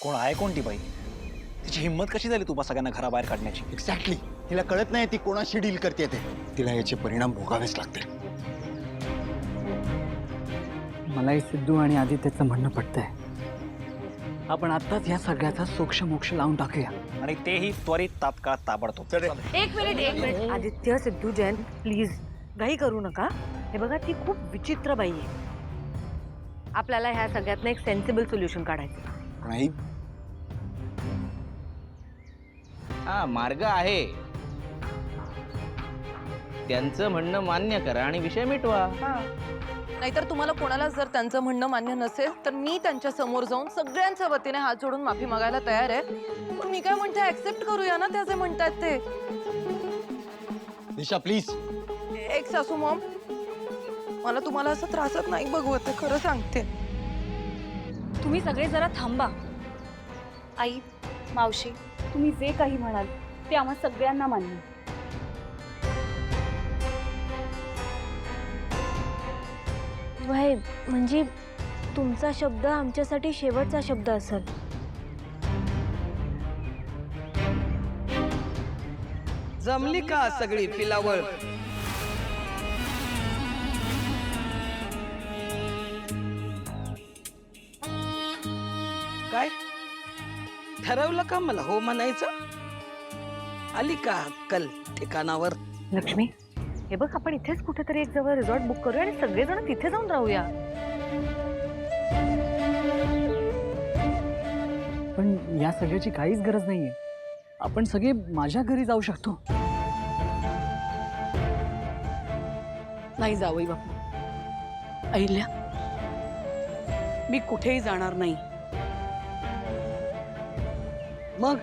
कोण आहे कोणती बाई? तिची हिंमत कशी झाली तुम्हा सगळ्यांना घराबाहेर काढण्याची? एक्झॅक्टली. तिला कळत नाही ती कोणाशी डील करते ते. तिला याचे परिणाम भोगावेच लागतील. मलाही सिद्धू आणि आदित्यचं म्हणणं पटतंय. आपण आत्ताच या सगळ्याचा सोक्ष लावून टाकूया. आणि तेही त्वरित, तात्काळ, ताबडतोब. एक मिनिट आदित्य, सिद्धू, जयंत, प्लीज घाई करू नका. हे बघा, ती खूप विचित्र बाई आहे. आपल्याला ह्या सगळ्यातनं एक सेन्सिबल सोल्युशन काढायचं. नाही, हा मार्ग आहे. त्यांचं म्हणणं मान्य करा आणि विषय मिटवा. नाहीतर तुम्हाला कोणाला जर त्यांचं म्हणणं मान्य नसेल तर मी त्यांच्या समोर जाऊन सगळ्यांच्या वतीने हात जोडून माफी मागायला तयार आहे. पण मी काय म्हणते, ऍक्सेप्ट करूया ना त्या जे म्हणतात ते. दिशा प्लीज. एक सासू मॉम, मला तुम्हाला असं त्रासात नाही बघवत आहे, खरं सांगते. तुम्ही सगळे जरा थांबा. आई, मावशी, तुम्ही जे काही म्हणाल ते आम्हा सगळ्यांना मान्य. वय म्हणजे तुमचा शब्द आमच्यासाठी शेवटचा शब्द असेल. जमली का सगळी फिलावळ? काय ठरवलं का मला हो म्हणायचं? आली का अक्कल ठिकाणावर? लक्ष्मी, हे बघ, आपण इथेच कुठेतरी एक जवळ रिसॉर्ट बुक करूया आणि सगळेजण तिथे जाऊन राहूया. पण या सगळ्याची काहीच गरज नाहीये. आपण सगळे माझ्या घरी जाऊ शकतो. नाही जावई बापू, अहिल्या, मी कुठेही जाणार नाही. मग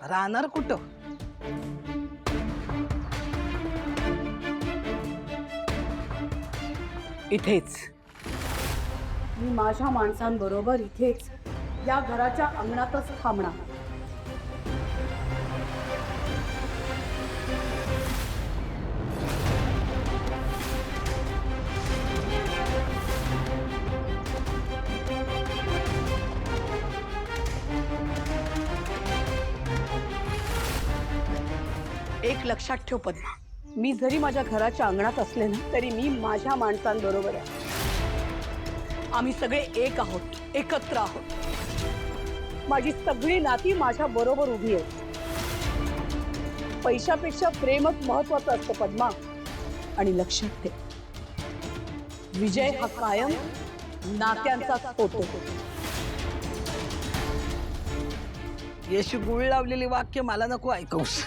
राहणार कुठं? इथेच. मी माझ्या माणसांबरोबर इथेच या घराच्या अंगणातच थांबणार. एक लक्षात ठेव पद्मा, मी जरी माझ्या घराच्या अंगणात असले ना तरी मी माझ्या माणसांबरोबर आहे. आम्ही सगळे एक आहोत, एकत्र आहोत. माझी सगळी नाती माझ्या बरोबर उभी आहेत. पैशापेक्षा प्रेमच महत्वाचं असतं पद्मा. आणि लक्षात ठेव, विजय हा कायम नात्यांचाच होतो. येशी गुळ लावलेली वाक्य मला नको ऐकूस.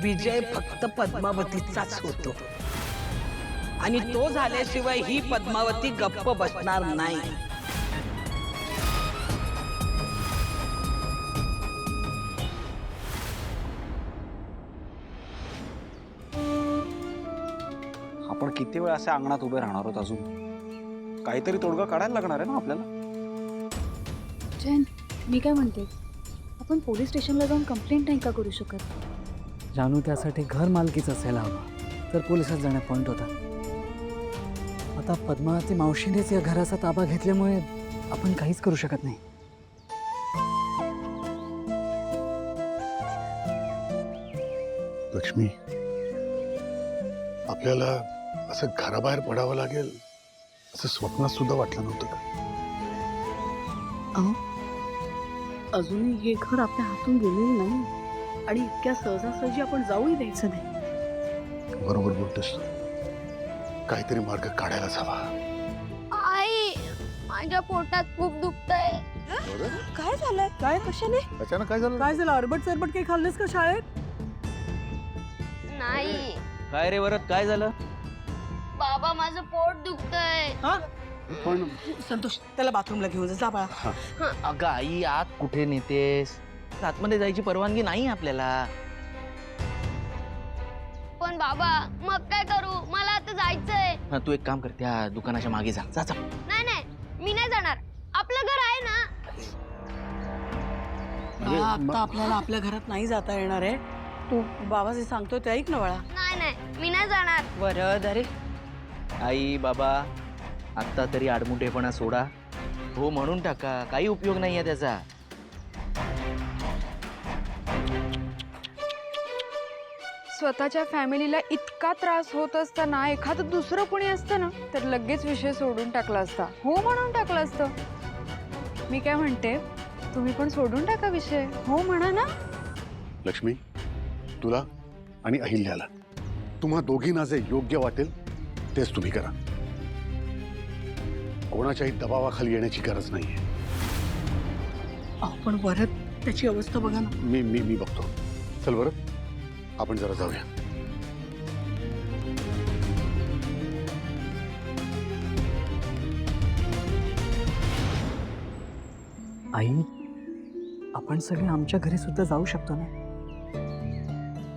विजय फक्त पद्मावतीचाच होतो आणि तो झाल्याशिवाय ही पद्मावती गप्प बसणार नाही. आपण किती वेळ असे अंगणात उभे राहणार आहोत? अजून काहीतरी तोडगा काढायला लागणार आहे ना आपल्याला. जयंत, मी काय म्हणते, आपण पोलीस स्टेशनला जाऊन कंप्लेंट नाही का करू शकत? जानू, त्यासाठी घर मालकीच असायला हवं, तर पोलिसात जाण्यात पॉईंट होता. आता पद्मावती मावशीनेच या घराचा ताबा घेतल्यामुळे आपण काहीच करू शकत नाही. लक्ष्मी, आपल्याला असं घराबाहेर पडावं लागेल असं स्वप्नात सुद्धा वाटलं नव्हतं का? अजूनही हे घर आपल्या हातून गेलेलं नाही आणि इतक्या सहजासहजी आपण जाऊही द्यायचं नाही. बरोबर बोलतोस. काहीतरी मार्ग काढायलाच हवा. आई, माझ्या पोटात खूप दुखतंय. काय झालंय? काय, कशाने? अचानक काय झालं? काय झालं? अरबट सरबट काही खाल्लेस का शाळेत? नाही काय रे वरद, काय झालं? बाबा, माझं पोट दुखतंय. पण संतोष, त्याला बाथरूमला घेऊन जा बाळा. अगं आई, आत कुठे नेतेस? आतमध्ये जायची परवानगी नाही आपल्याला. पण बाबा, मग काय करू? मला आता जायचंय. हा, तू एक काम कर, त्या दुकानाच्या मागे जा. जा जा. नाही नाही, मी नाही जाणार. आपलं घर आहे ना. आता आपल्याला आपल्या घरात नाही जाता येणार आहे. तू बाबा जे सांगतो ते ऐक ना बाळा. नाही नाही, मी नाही जाणार. वरद, अरे आई बाबा, आत्ता तरी आडमुठेपणा सोडा. हो म्हणून टाका, काही उपयोग नाहीये त्याचा. स्वतःच्या फॅमिलीला इतका त्रास होत असताना एखादं दुसरं कोणी असतं ना तर लगेच विषय सोडून टाकला असता, हो म्हणून टाकला असतं. मी काय म्हणते, तुम्ही पण सोडून टाका विषय, हो म्हणा ना. लक्ष्मी, तुला आणि अहिल्याला तुम्हा दोघींना जे योग्य वाटेल तेच तुम्ही करा. कोणाच्याही दबावाखाली येण्याची गरज नाहीये. अहो पण वरद त्याची अवस्था बघा ना. मी बघतो. चल बरं, आपण जरा जाऊया. आई, आपण सगळे आमच्या घरी सुद्धा जाऊ शकतो ना.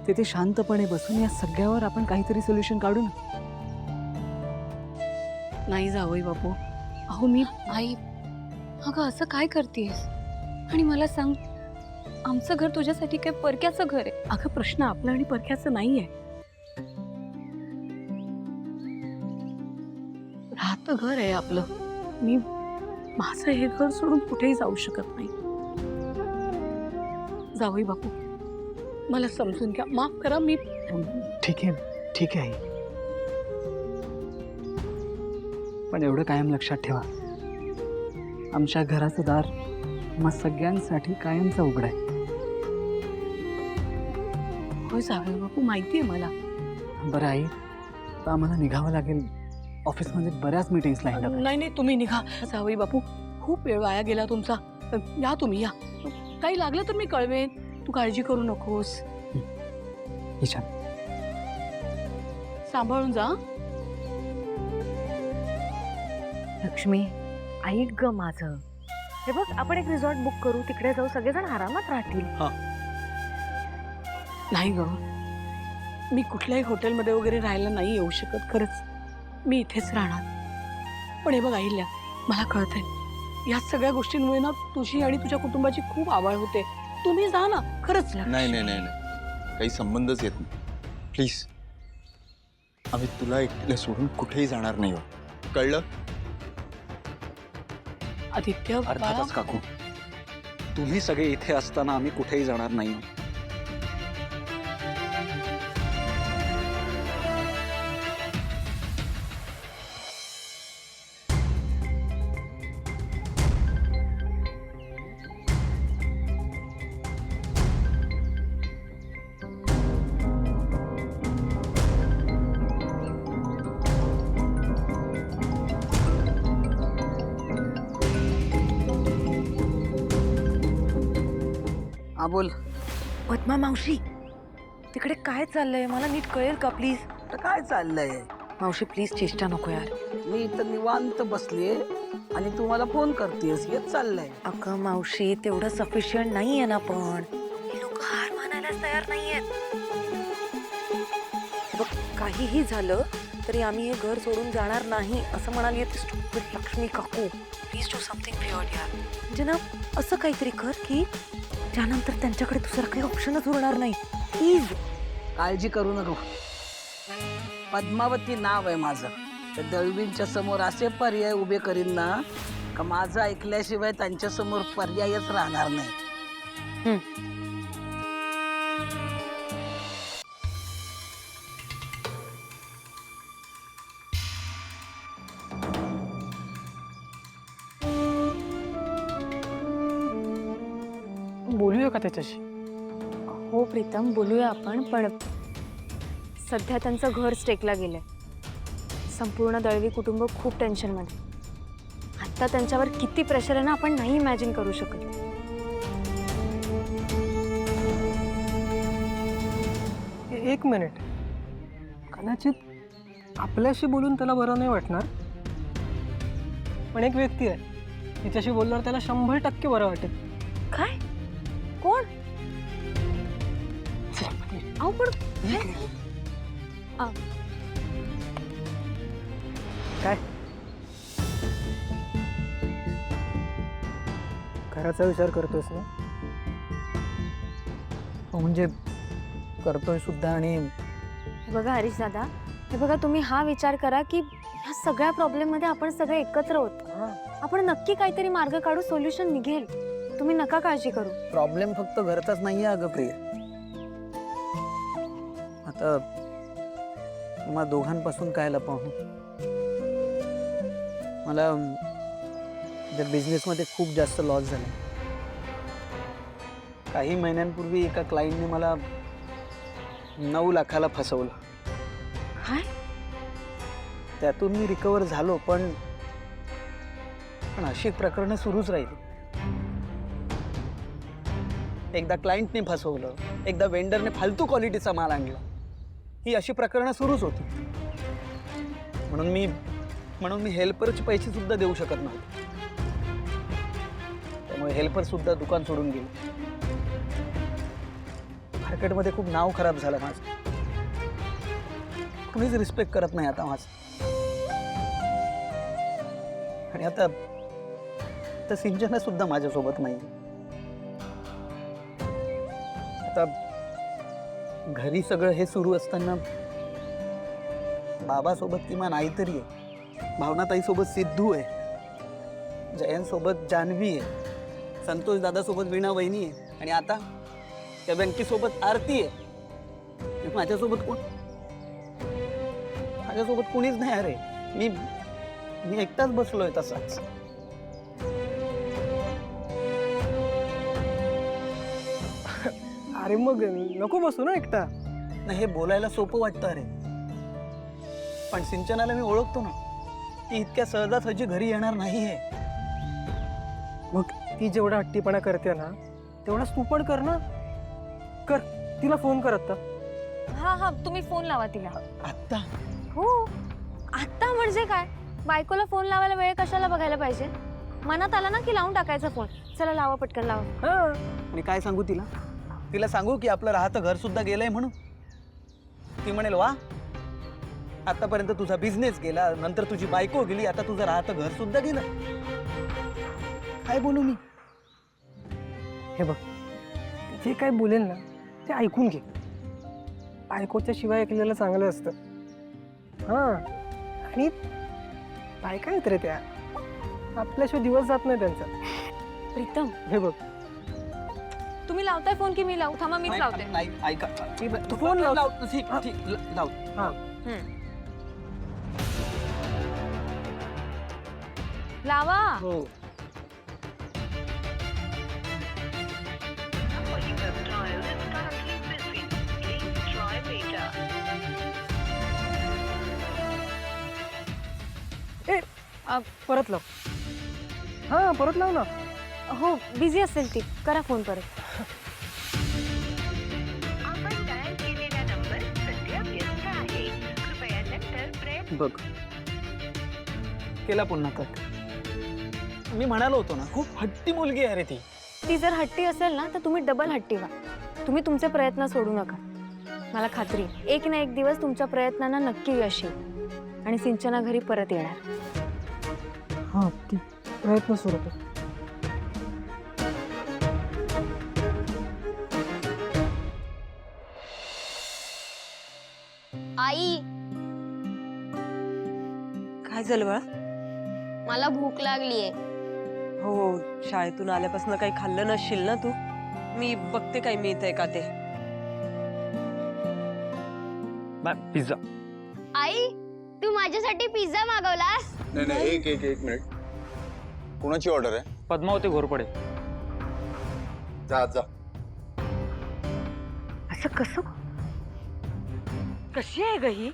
तिथे शांतपणे बसून या सगळ्यावर आपण काहीतरी सोल्युशन काढू ना. नाही जावई बापू. अहो मी आई, अगं असं काय करतेस? आणि मला सांग, आमचं घर तुझ्यासाठी काय परक्याचं घर आहे? अगं प्रश्न आपला आणि परक्याचं नाहीये. राहतं घर आहे आपलं. मी माझं हे घर सोडून कुठेही जाऊ शकत नाही. जावई बापू, मला समजून घ्या, माफ करा. मी ठीक आहे आई, पण एवढं कायम लक्षात ठेवा, आमच्या घराचं दार मग सगळ्यांसाठी कायमचं उघड आहे. होय जावई बापू, माहिती आहे मला. बरं आई, आता आम्हाला निघावं लागेल. ऑफिसमध्ये बऱ्याच मीटिंग्स लाईन अप. नाही तुम्ही निघा. जावई बापू, खूप वेळ वाया गेला तुमचा. या तुम्ही, या. काही लागलं तर मी कळवेन. तू काळजी करू नकोस. इच्छा, सांभाळून जा. लक्ष्मी, ऐक ग माझं. हे बघ, आपण एक रिसॉर्ट बुक करू, तिकडे जाऊ, सगळेजण आरामात राहतील. नाही ग, मी कुठल्याही हॉटेलमध्ये वगैरे राहायला नाही येऊ शकत. खरंच मी इथेच राहणार. पण हे बघ अहिल्या, मला कळतंय या सगळ्या गोष्टींमुळे ना तुझी आणि तुझ्या कुटुंबाची खूप आवाळ होते. तुम्ही जा ना. खरंच ना. नाही, काही संबंधच येत नाही. प्लीज, आम्ही तुला एकटीला सोडून कुठेही जाणार नाही. कळलं? आदित्य बाळा, अर्थातच काकू, तुम्ही सगळे इथे असताना आम्ही कुठेही जाणार नाही. हा बोल. पद्मा मावशी, तिकडे काय चाललंय मला नीट कळेल का प्लीज? तर काय चाललंय? मावशी प्लीज, चेष्टा नको यार. मी इथं निवांत बसलीये आणि तू मला फोन करतेस, हेच चाललंय. अगं मावशी, तेवढं सफिशियंट नाहीये ना. पण हे लोक हार मानायला तयार नाहीयेत. बघ, काहीही झालं तरी आम्ही हे घर सोडून जाणार नाही असं म्हणाली लक्ष्मी काकू. प्लीज डू समथिंग वियर्ड यार. म्हणजे ना, असं काहीतरी कर की त्यानंतर त्यांच्याकडे दुसरा काही ऑप्शनच उरणार नाही. प्लीज. काळजी करू नको. पद्मावती नाव आहे माझं. तर दळवींच्या समोर असे पर्याय उभे करीन ना का माझं ऐकल्याशिवाय त्यांच्या समोर पर्यायच राहणार नाही. बोलूया का त्याच्याशी? हो प्रीतम, बोलूया आपण. पण सध्या त्यांचं घर स्टेकला गेलंय. संपूर्ण दळवी कुटुंब खूप टेन्शनमध्ये. आत्ता त्यांच्यावर किती प्रेशर आहे ना, आपण नाही इमॅजिन करू शकत. एक मिनिट, कदाचित आपल्याशी बोलून त्याला बरं नाही वाटणार, पण एक व्यक्ती आहे तिच्याशी बोलल्यावर त्याला 100% बरं वाटेल. काय? कोण? अहो पण काय घराचा विचार करतोयस ना? हो म्हणजे करतोय सुद्धा. आणि हे बघा हरीश दादा, हे बघा, तुम्ही हा विचार करा की ह्या सगळ्या प्रॉब्लेममध्ये आपण सगळे एकत्र होतो. आपण नक्की काहीतरी मार्ग काढू, सोल्युशन निघेल. तुम्ही नका काळजी करू. प्रॉब्लेम फक्त घरचाच नाहीये अगं प्रिय. आता तुम्हा दोघांपासून काय लपवू? मला बिझनेसमध्ये खूप जास्त लॉस झाला. काही महिन्यांपूर्वी एका क्लायंटने मला 9 लाखाला फसवलं. काय? त्यातून मी रिकवर झालो, पण अशी प्रकरणं सुरूच राहिली. एकदा क्लायंटने फसवलं, एकदा वेंडरने फालतू क्वालिटीचा माल आणला. ही अशी प्रकरणं सुरूच होती. म्हणून मी हेल्परचे पैसे सुद्धा देऊ शकत नव्हते. त्यामुळे हेल्पर सुद्धा दुकान सोडून गेले. मार्केटमध्ये खूप नाव खराब झालं माझं. कुणीच रिस्पेक्ट करत नाही आता माझं. आणि आता सिंचना सुद्धा माझ्यासोबत नाही. आता घरी सगळं हे सुरू असताना बाबासोबत किमान आई तरी आहे, भावनाताईसोबत सिद्धू आहे, जयंतसोबत जान्हवी आहे, संतोष दादासोबत वीणा वहिनी आहे, आणि आता त्या बँकेसोबत आरती आहे. माझ्यासोबत कुणीच नाही. अरे मी एकटाच बसलोय तसाच. अरे मग नको बसू ना एकटा. नाही, हे बोलायला सोपं वाटतं अरे, पण सिंचनाला मी ओळखतो ना. ती इतक्या सहजासहजी घरी येणार नाहीये. मग ती जेवढा हट्टीपणा करते ना, तेवढाच तू पण कर ना. कर, तिला फोन कर आता. हा, तुम्ही फोन लावा तिला. आत्ता? हो, आत्ता म्हणजे काय? बायकोला फोन लावायला वेळ कशाला बघायला पाहिजे? मनात आला ना की लावून टाकायचा फोन. चला लावा, पटकन लावा. आणि काय सांगू तिला सांगू की आपलं राहतं घर सुद्धा गेलंय म्हणून? ती म्हणेल वा, आतापर्यंत तुझा बिझनेस गेला, नंतर तुझी बायको गेली, आता तुझं राहतं घर सुद्धा गेलं. काय बोलू मी? हे बघ, जे काय बोलेल ना ते ऐकून घे. बायकोच्या शिवाय ऐकलेलं चांगलं असतं. हां, आणि बायका आहेत रे त्या, आपल्याशिवाय दिवस जात नाही त्यांचा. प्रीतम, हे बघ, तुम्ही लावताय फोन की मी लावू? थांबा, मीच लावते. नाही, ऐका, तू फोन लाव. ठीक, लाव. हां, लावा. हो. परत लाव. हां, परत लाव ना. हो, बिझी असेल ती. करा फोन परत. बघ, केला पुन्हा कट. मी म्हणालो होतो ना, खूप हट्टी मुलगी आहे रे ती. ती जर हट्टी असेल ना तर तुम्ही डबल हट्टी व्हा. तुम्ही तुमचे प्रयत्न सोडू नका. मला खात्री आहे, एक ना एक दिवस तुमच्या प्रयत्नांना नक्की यश येईल आणि सिंचना घरी परत येणार. हां, ती प्रयत्न सुरू कर. आई, काय झालं बाळा? मला भूक लागलीये. हो, शाळेतून आल्यापासून काही खाल्लं नसशील ना तू. मी बघते काय मिळतंय का ते. पिझ्झा. आई, तू माझ्यासाठी पिझ्झा मागवलास? नाही, एक मिनिट. कोणाची ऑर्डर आहे? पद्मावती घोरपडे. जा. असं कसं? कशी आहे ग ही?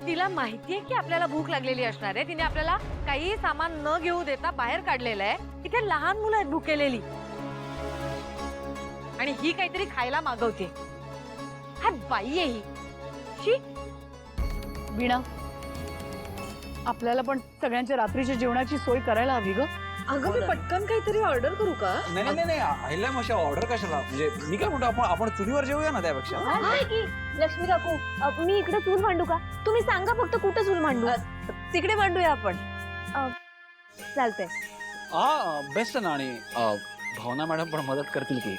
तिला माहितीये की आपल्याला भूक लागलेली असणार आहे. तिने आपल्याला काही सामान न घेऊ देता बाहेर काढलेलं आहे. इथे लहान मुलं आहेत भुकेलेली, आणि ही काहीतरी खायला मागवते. हा बाई आहे ही. शी. वीणा, आपल्याला पण सगळ्यांच्या रात्रीच्या जेवणाची सोय करायला हवी ग. अगं, मी पटकन काहीतरी ऑर्डर करू का? नाही, आईला मशा ऑर्डर कशाला? म्हणजे मी काय म्हणतो, आपण चुलीवर जेवूया ना त्यापेक्षा. लक्ष्मी काकू, मी इकडे चूल मांडू का? तुम्ही सांगा फक्त कुठं चूल मांडू. तिकडे मांडूया आपण. चालतंय. बेस्ट ना. आणि भावना मॅडम पण मदत करतील की?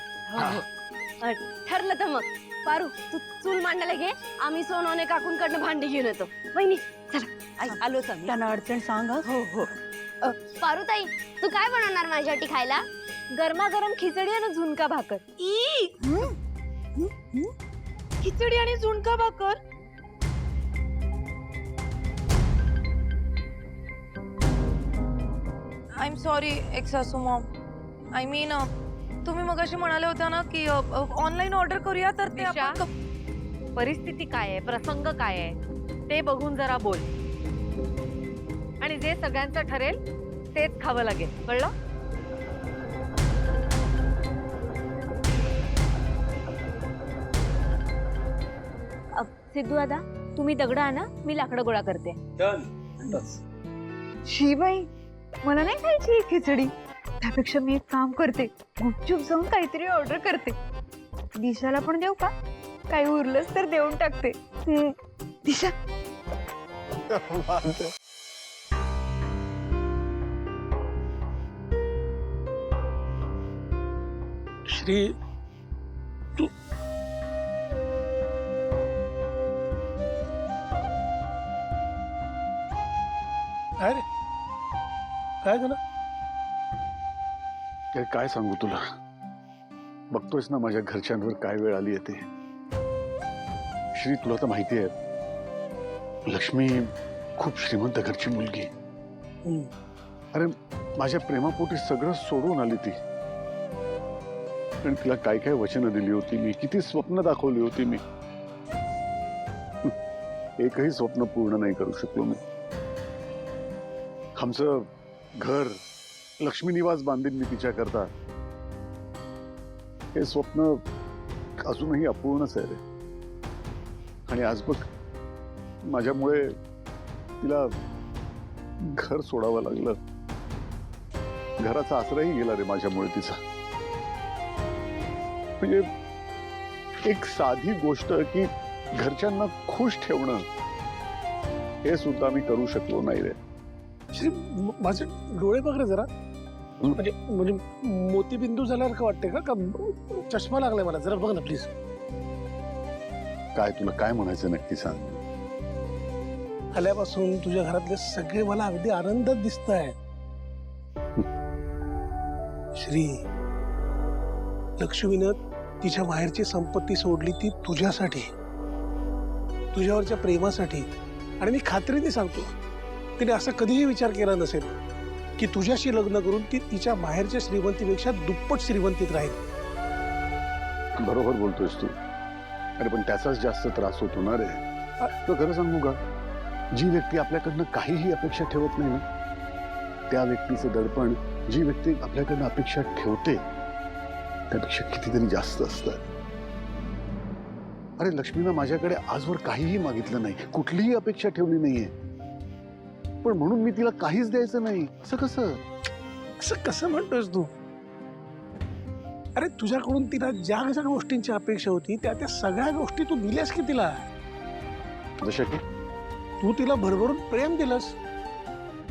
ठरलं तर मग. पारू, तू चूल मांडायला घे, आम्ही सोनवणे काकूंकडनं भांडी घेऊन येतो. वहिनी, चला. आलोच आम्ही. त्यांना अडचण सांगा. हो. पारुताई, तू काय बनवणार माझ्यासाठी खायला? गरमागरम खिचडी आणि झुणका भाकर. खिचडी आणि zunka bhakar. I am sorry एक्सासू मॉम. आय मीन तुम्ही मगाशी म्हणाले होत्या ना की ऑनलाईन ऑर्डर करूया, तर ते दिशा, आपण परिस्थिती काय आहे, प्रसंग काय आहे ते बघून जरा बोल. आणि जे सगळ्यांचं ठरेल तेच खावं लागेल, कळलं? सिद्धू दादा, तुम्ही दगड आणा, मी लाकडं गोळा करते. शिबाई, मला नाही खायची ही खिचडी. त्यापेक्षा मी एक काम करते, गुपचूप जाऊन काहीतरी ऑर्डर करते. दिशाला पण देऊ का? काही उरलंच तर देऊन टाकते. दिशा, श्री, तू काय रे, काय झालं? ते काय सांगू तुला, बघतोयस ना माझ्या घरच्यांवर काय वेळ आली आहे ते. श्री, तुला तर माहिती आहे लक्ष्मी खूप श्रीमंत घरची मुलगी. अरे माझ्या प्रेमापोटी सगळं सोडून आली ती. पण तिला काय काय वचनं दिली होती मी, किती स्वप्न दाखवली होती मी. एकही स्वप्न पूर्ण नाही करू शकलो मी. आमचं घर लक्ष्मी निवास बांधीन मी तिच्या करता, हे स्वप्न अजूनही अपूर्णच आहे रे. आणि आज बघ, माझ्यामुळे तिला घर सोडावं लागलं. घराचा आसराही गेला रे माझ्यामुळे तिचा. म्हणजे एक साधी गोष्ट की घरच्यांना खुश ठेवणं, हे सुद्धा मी करू शकलो नाही रे. श्री, माझे डोळे बघ रे जरा. म्हणजे म्हणजे मोतीबिंदू झाल्यासारखं वाटते का? चष्मा लागलाय मला, जरा बघ ना प्लीज. काय तुला काय म्हणायचं नक्की सांग. आल्यापासून तुझ्या घरातले सगळे मला अगदी आनंदात दिसत आहे. श्री, लक्ष्मीनं तिच्या बाहेरची संपत्ती सोडली ती तुझ्यासाठी, तुझ्यावरच्या प्रेमासाठी. आणि मी खात्रीने सांगतो, तिने असं कधीही विचार केला नसेल की तुझ्याशी लग्न करून ती तिच्या बाहेरच्या श्रीमंतीपेक्षा दुप्पट श्रीमंतीत राहील. बरोबर बोलतोयस तू. अरे पण त्याचाच जास्त त्रास होतो ना रे. तो खरं सांगू का, जी व्यक्ती आपल्याकडनं काहीही अपेक्षा ठेवत नाही ना, त्या व्यक्तीचं दडपण जी व्यक्ती आपल्याकडनं अपेक्षा ठेवते त्यापेक्षा कितीतरी जास्त असतं. अरे लक्ष्मीनं माझ्याकडे आजवर काहीही मागितलं नाही, कुठलीही अपेक्षा ठेवली नाहीये. पण म्हणून मी तिला काहीच द्यायचं नाही, असं कसं? असं कसं म्हणतोस तू? अरे तुझ्याकडून तिला ज्या ज्या गोष्टींची अपेक्षा होती त्या सगळ्या गोष्टी तू दिल्यास की तिला. जशा की तू तिला भरभरून प्रेम दिलंस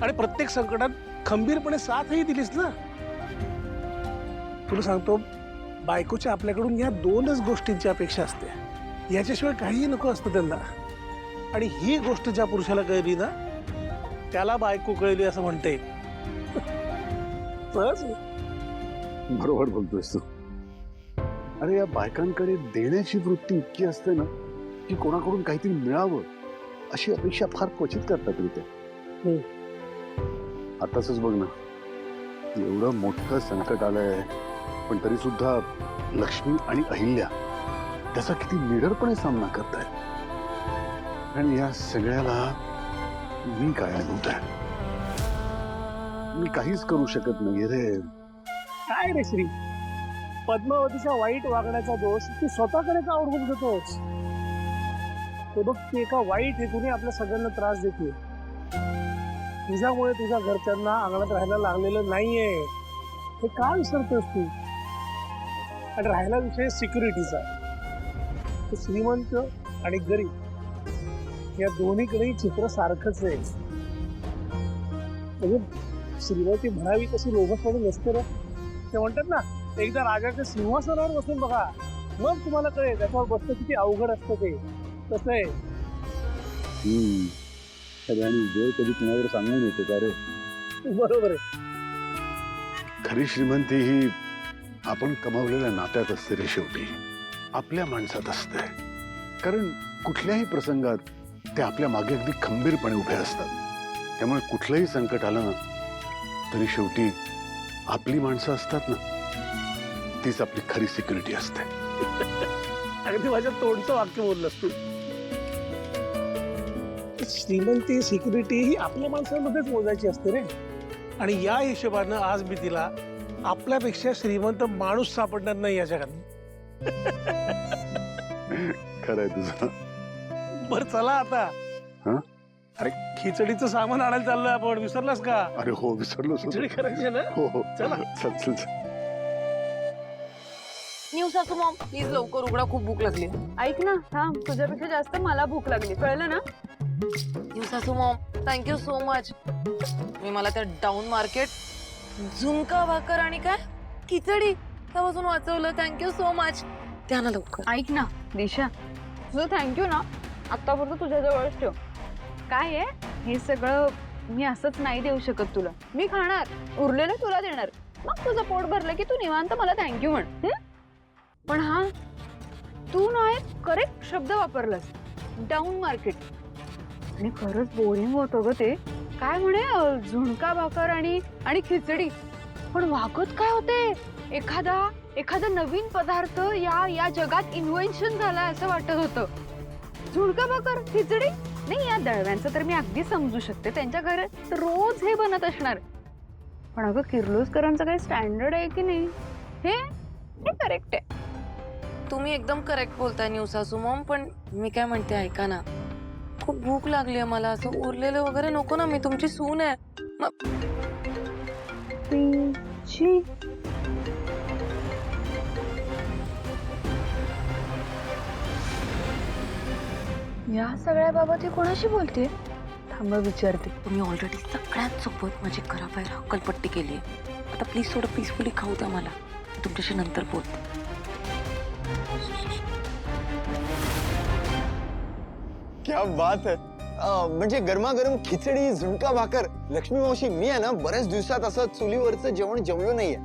आणि प्रत्येक संकटात खंबीरपणे साथही दिलीस ना. तुला सांगतो, बायकोच्या आपल्याकडून या दोनच गोष्टींची अपेक्षा असते, याच्याशिवाय काहीही नको असतं त्यांना. आणि ही गोष्ट ज्या पुरुषाला कळली ना, त्याला बायको कळली असं म्हणते. बरोबर बोलतोयस तू. अरे या बायकांकडे देण्याची वृत्ती इतकी असते ना की कोणाकडून काहीतरी मिळावं अशी अपेक्षा फार क्वचित करतात रे ते. आताच बघ ना, एवढं मोठं संकट आलंय पण तरी सुद्धा लक्ष्मी आणि अहिल्या त्याचा किती निडरपणे सामना करतायत. आणि या सगळ्याला मी काय अनुभवतोय? मी काहीच करू शकत नाही रे. काय रे श्री, पद्मावतीच्या वाईट वागण्याचा दोष तू स्वतःकडे का ओढवून घेतोस? ते बघ, ती एका वाईट हेतूने आपल्या सगळ्यांना त्रास देते. तुझ्यामुळे तुझ्या घरच्यांना अंगणात राहायला लागलेलं नाहीये, हे का विसरतोस तू? आणि राहायला विषय सिक्युरिटीचा. श्रीमंत आणि गरीब या दोन्हीकडेही चित्र सारखंच आहे. म्हणजे श्रीमती म्हणावी तशी लोभसपणे नसते रे. ते म्हणतात ना, एकदा राजाच्या सिंहासनावर बसून बघा, मग तुम्हाला कळेल त्याच्यावर बसणं किती अवघड असतं. ते कसं आहे. आणि वेळ कधी कुणावर सांगून येतो का रे? बरोबर आहे. खरी श्रीमंती ही आपण कमावलेल्या नात्यात असते रे शेवटी, आपल्या माणसात असते. कारण कुठल्याही प्रसंगात ते आपल्या मागे अगदी खंबीरपणे उभे असतात. त्यामुळे कुठलंही संकट आलं ना तरी शेवटी आपली माणसं असतात ना, तीच आपली खरी सिक्युरिटी असते. अगदी माझ्या तोंडचं वाक्य बोललास तू. श्रीमंती सिक्युरिटी ही आपल्या माणसांमध्येच मोजायची असते रे. आणि या हिशोबानं आज मी तिला आपल्यापेक्षा श्रीमंत माणूस सापडणार नाही या जगात. खरंय तुझं. बर चला आता. हं? अरे खिचडीचं सामान आणायला चाललोय आपण, विसरलास का? अरे हो, विसरलो. खिचडी करायची आहे ना. हो हो, चला. चल चल चल. न्यू सासू मॉम प्लीज लवकर उघडा, खूप भूक लागली. ऐक ना, थांब, तुझ्यापेक्षा जास्त मला भूक लागली, कळलं ना? न्यू सासू मॉम थँक्यू सो मच. मी मला त्या डाऊन मार्केट झुणका भाकर आणि काय खिचडी त्यापासून वाचवलं. Thank you so much. द्या ना लवकर. ऐक ना दिशा, तुझं थँक्यू ना आत्तापर्यंत तुझ्या जवळच ठेव. काय आहे हे सगळं मी असंच नाही देऊ शकत तुला. मी खाणार, उरलेलं तुला देणार, मग तुझं पोट भरलं की तू निवांत मला थँक्यू म्हण. पण हा, तू ना एक करेक्ट शब्द वापरलास, डाऊन मार्केट. आणि खरंच बोरिंग होतं ग ते. काय म्हणे झुणका भाकर आणि खिचडी. पण वागत काय होते, एखादा नवीन पदार्थ या जगात इन्व्हेन्शन झालाय असं वाटत होतं. झुणका भाकर खिचडी नाही, या दळव्यांचं तर मी अगदी समजू शकते, त्यांच्या घरात रोज हे बनत असणार. पण अगं किर्लोस्करांचं काही स्टँडर्ड आहे की नाही, हे करेक्ट आहे. तुम्ही एकदम करेक्ट बोलताय न्यू सासू मॉम. पण मी काय म्हणते ऐका ना, खूप भूक लागली आहे मला. असं उरलेलं वगैरे नको ना, मी तुमची सून आहे. या सगळ्या बाबत ही कोणाशी बोलते? थांबा विचारते. तुम्ही ऑलरेडी सगळ्यांसोबत माझी घराबाहेर हक्कलपट्टी केली आहे. आता प्लीज थोडं पीसफुली खाऊ द्या मला. मी तुमच्याशी नंतर बोलते. क्या बात है. म्हणजे गरमागरम खिचडी झुणका भाकर. लक्ष्मी मावशी, मी आहे ना बऱ्याच दिवसात असं चुलीवरचं जेवण जेवलो नाहीये.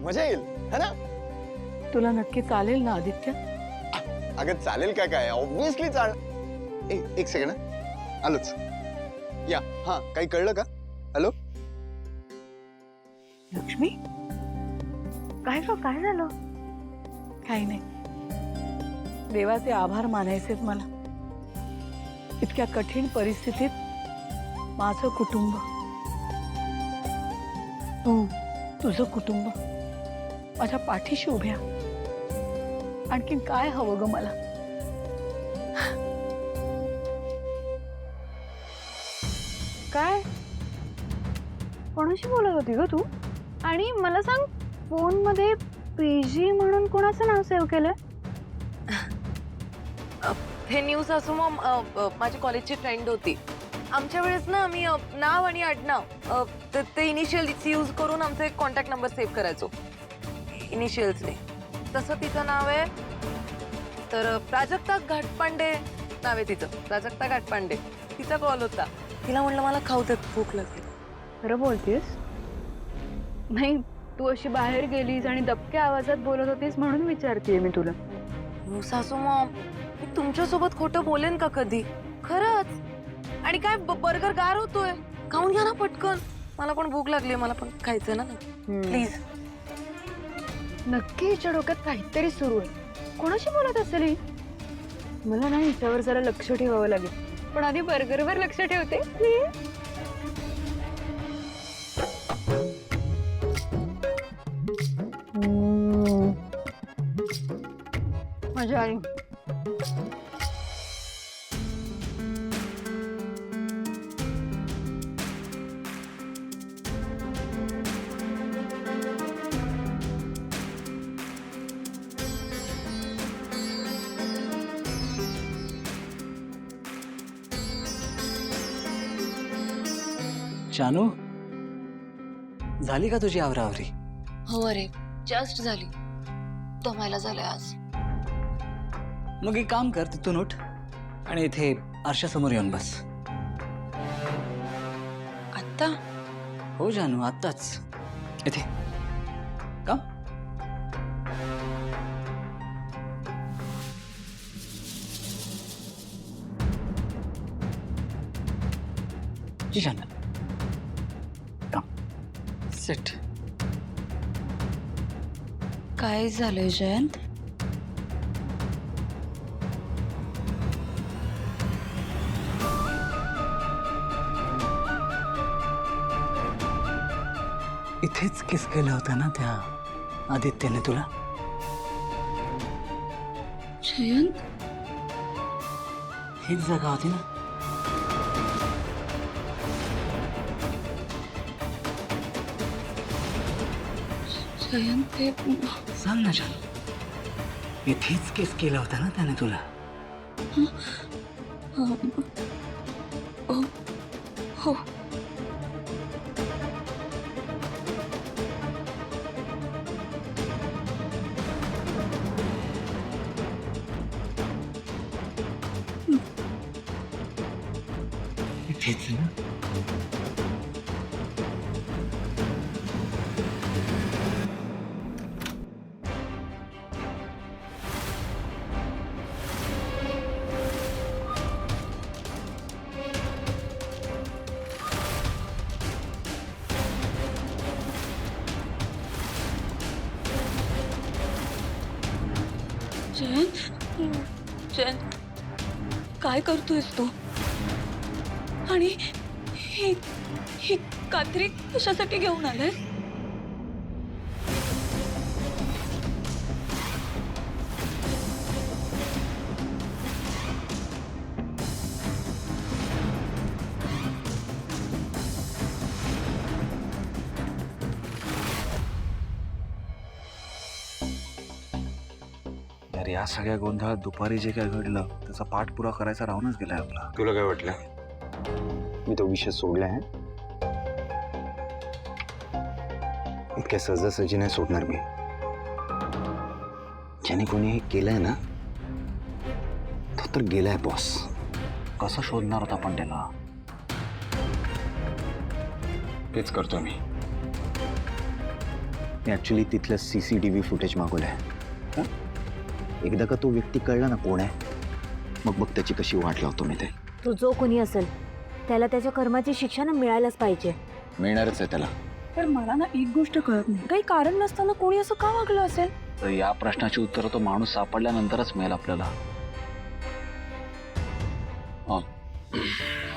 मजा येईल है ना? तुला नक्की चालेल ना आदित्य? अगं चालेल का काय, ऑब्विसली चाल. एक सेकंड, आलोच. या. हा, काही कळलं का? हॅलो लक्ष्मी, काय झालं? काही नाही, देवाचे आभार मानायचेत मला. इतक्या कठीण परिस्थितीत माझं कुटुंब, तुझं कुटुंब माझ्या पाठीशी उभ्या. आणखीन काय हवं ग मला? काय कोणाशी बोलत होती ग तू? आणि मला सांग, फोन मध्ये पीजी म्हणून कोणाचं नाव सेव्ह केलंय? हे न्यू सासू मॉम माझी कॉलेजची फ्रेंड होती. आमच्या वेळेस ना आम्ही नाव आणि आडनाव ते इनिशियल्स यूज करून आमचा एक कॉन्टॅक्ट नंबर सेव्ह करायचो इनिशियल्सने. तसं तिचं नाव आहे तर प्राजक्ता घाटपांडे नाव आहे तिचं. प्राजक्ता घाटपांडे. तिचा कॉल होता. तिला म्हणलं मला खाऊ देत, भूक लागली. खरं बोलतेस? नाही, तू अशी बाहेर गेलीस आणि दबक्या आवाजात बोलत होतीस म्हणून विचारतेय मी तुला. न्यू सासू मॉम, मी तुमच्यासोबत खोटं बोलेन का कधी? खरंच. आणि काय बर्गर गार होतोय, खाऊन घ्या ना पटकन. मला पण भूक लागली, मला पण खायचं ना. प्लीज. नक्की हिच्या डोक्यात काहीतरी सुरू आहे. कोणाशी बोलत असेल ही? मला ना हिच्यावर जरा लक्ष ठेवावं लागेल. पण आधी बर्गरवर लक्ष ठेवते. मजा आली. शानू, झाली का तुझी आवरावरी? हो अरे, जस्ट झाली. दमायला झालंय आज. मग एक काम कर, तिथून उठ आणि इथे आरशासमोर येऊन बस. आत्ता? हो जानू, आत्ताच इथे का? जी जानू, सेट. काय झालंय जयंत? इथेच किस केला होता ना त्या आदित्यने तुला? जयंत, हीच जागा होती ना? जयंत ते सांग ना जानू, इथेच किस केला होता ना त्याने तुला? हो. इथेच ना? जयंत, काय करतोयस तू? आणि ही कात्री कशासाठी घेऊन आलाय? तर या सगळ्या गोंधळात दुपारी जे काय घडलं त्याचा पाठपुरा करायचा राहूनच गेलाय आपला. तुला काय वाटलं मी तो विषय सोडला आहे? इतक्या सहजासहजी नाही सोडणार मी. ज्याने कोणी हे केलंय ना तो तर गेलाय बॉस. कसं शोधणार होता आपण त्याला? तेच करतो मी ऍक्च्युली तिथलं CCTV फुटेज मागवलंय. एकदा का तो व्यक्ती कळला ना कोण आहे, मग बघ त्याची कशी वाट लावतो मी ते. तो जो कोणी असेल त्याला त्याच्या कर्माची शिक्षा ना मिळायलाच पाहिजे. मिळणारच आहे त्याला. तर मला ना एक गोष्ट कळत नाही, काही कारण नसताना कोणी असं का वागलं असेल? तर या प्रश्नाची उत्तर तो माणूस सापडल्यानंतरच मिळेल आपल्याला.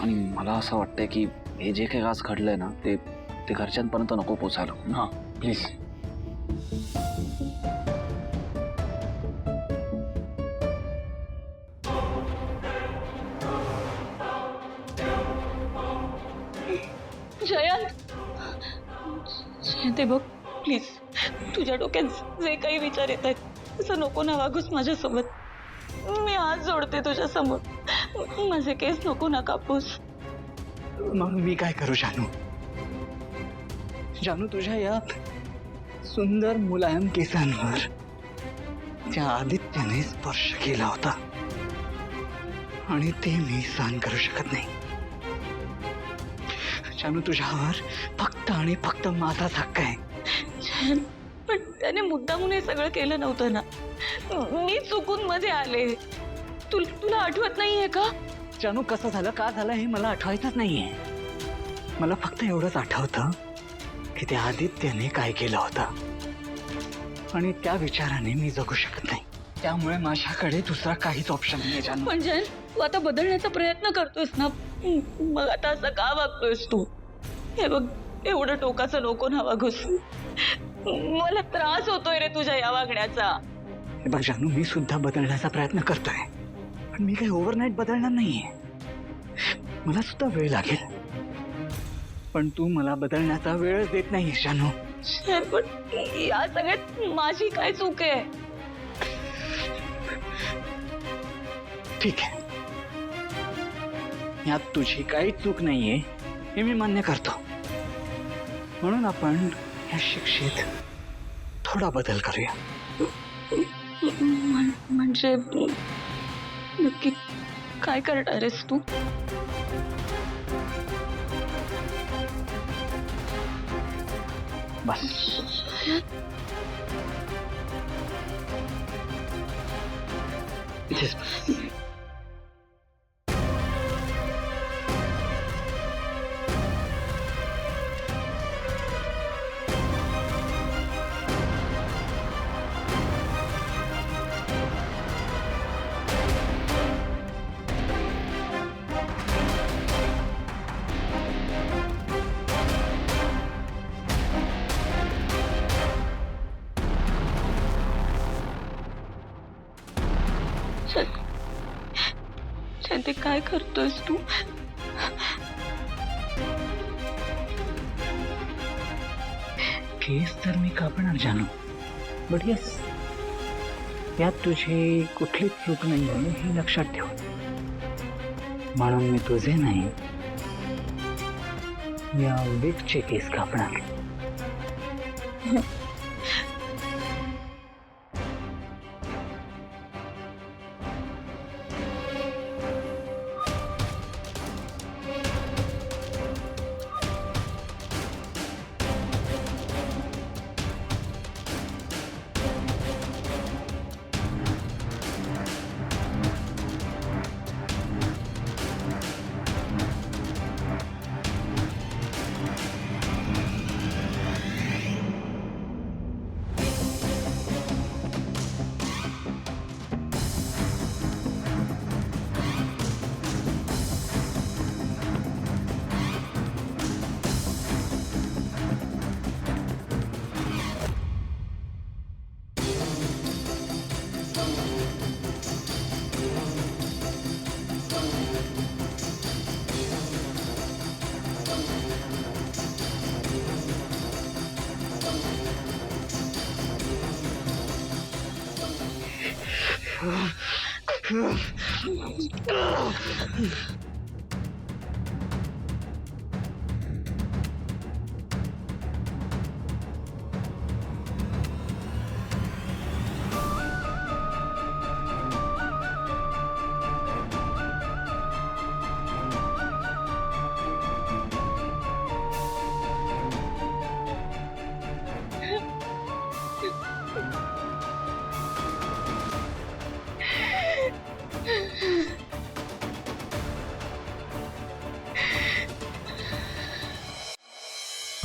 आणि मला असं वाटतंय की हे जे काही आज घडलंय ना ते घरच्यांपर्यंत नको पोचायला. हा प्लीज. जयंत, जयंत बघ प्लीज, तुझ्या डोक्यात जे काही विचार येत आहेत असं नको ना वागूस माझ्यासोबत. मी हात जोडते तुझ्या समोर, माझे केस नको ना कापूस. मग मी काय करू जानू? जानू, तुझ्या या सुंदर मुलायम केसांवर त्या आदित्याने स्पर्श केला होता आणि ते मी सहन करू शकत नाही. जानू, तुझ्यावर फक्त आणि फक्त माझाच हक्क आहे. पण त्याने मुद्दामून हे सगळं केलं नव्हतं ना. मी चुकून मध्ये आले. तुला आठवत नाहीये का? जानू, कसं झालं, का झालं हे मला आठवायचंच नाहीये. मला फक्त एवढंच आठवतं की त्या आदित्याने काय केलं होतं आणि त्या विचाराने मी जगू शकत नाही. त्यामुळे माझ्याकडे दुसरा काहीच ऑप्शन नाही जानू. पण जयंत, तू आता बदलण्याचा प्रयत्न करतोयस ना, मग आता असं का वागतोयस तू? हे बघ, एवढं टोकाचं नको ना वागूस. मला त्रास होतोय रे तुझ्या या वागण्याचा. हे बघ जानू, मी सुद्धा बदलण्याचा प्रयत्न करतोय, पण मी काही ओव्हरनाईट बदलणार नाहीये. मला सुद्धा वेळ लागेल, पण तू मला बदलण्याचा वेळच देत नाही जानू. पण या सगळ्यात माझी काय चूक आहे? ठीक आहे, यात तुझी काही चूक नाहीये हे मी मान्य करतो. म्हणून आपण या शिक्षेत थोडा बदल करूया. म्हणजे नक्की काय करणार आहेस तू? बस. इथेच बस. शांती काय करतोयस तू? केस तर मी कापणार जानू, बट यस यात तुझी कुठलीच चूक नाही आहे हे लक्षात ठेव. म्हणून मी तुझे नाही या विकचे केस कापणार.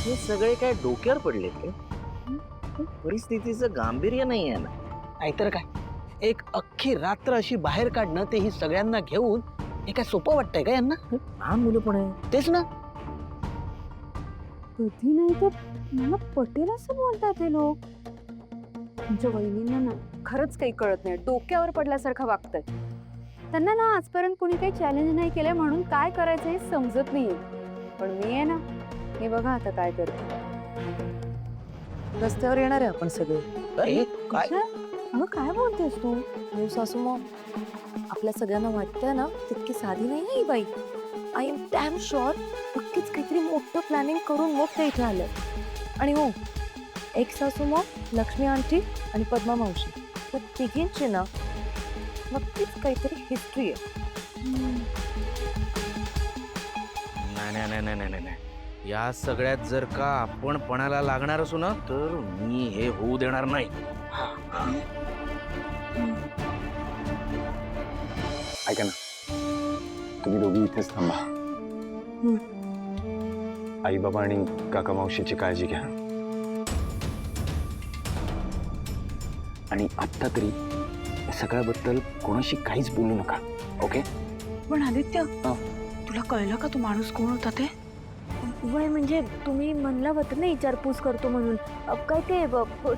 हे सगळे काय डोक्यावर पडले ते? परिस्थितीचं गांभीर्य नाही आहे ना. नाहीतर काय, एक अख्खी रात्र अशी बाहेर काढणं, तेही सगळ्यांना घेऊन, हे काय सोपं वाटतंय का यांना? लहान मुलं पण आहे. तेच ना. कधी नाही तर मला पटेल असं बोलतात हे लोक. तुमच्या वहिनींना ना खरंच काही कळत नाही, डोक्यावर पडल्यासारखं वागतंय. त्यांना ना आजपर्यंत कोणी काही चॅलेंज नाही केलंय म्हणून काय करायचं हे समजत नाहीये. पण मी आहे ना, मी बघा आता काय करते. रस्त्यावर येणार आहे आपण सगळे. अरे काय अगं काय बोलतेस तू? हो सासू, मग आपल्या सगळ्यांना वाटतंय ना तितकी साधी नाही आहे ही बाई. आय एम डॅम शुअर नक्कीच काहीतरी मोठं प्लॅनिंग करून मग ते इथे आलं. आणि हो, एक सासू मग, लक्ष्मी आंटी आणि पद्मा मावशी, तर तिघींची ना नक्कीच काहीतरी हिस्ट्री आहे. नाही. या सगळ्यात जर का आपण पणाला लागणार असू ना तर मी हे होऊ देणार नाही. ऐका ना, तुम्ही दोघी इथेच थांबा. आई बाबा आणि काका मावशीची काळजी घ्या. आणि आत्ता तरी या सगळ्याबद्दल कोणाशी काहीच बोलू नका, ओके? पण आदित्य, तुला कळलं का तो माणूस कोण होता ते? वय म्हणजे तुम्ही म्हणला होता ना विचारपूस करतो म्हणून. काय ते